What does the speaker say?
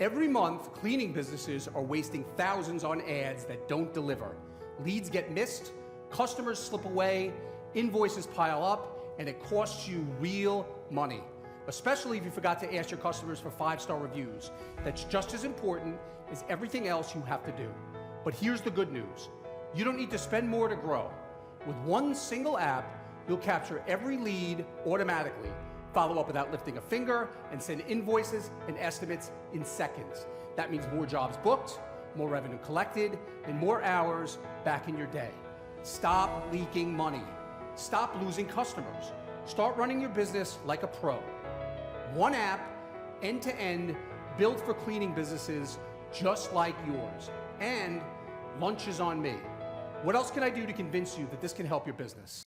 Every month, cleaning businesses are wasting thousands on ads that don't deliver. Leads get missed, customers slip away, invoices pile up, and it costs you real money, especially if you forgot to ask your customers for 5-star reviews. That's just as important as everything else you have to do. But here's the good news. You don't need to spend more to grow. With one single app, you'll capture every lead automatically, follow up without lifting a finger, and send invoices and estimates in seconds. That means more jobs booked, more revenue collected, and more hours back in your day. Stop leaking money. Stop losing customers. Start running your business like a pro. One app, end-to-end, built for cleaning businesses just like yours. And lunch is on me. What else can I do to convince you that this can help your business?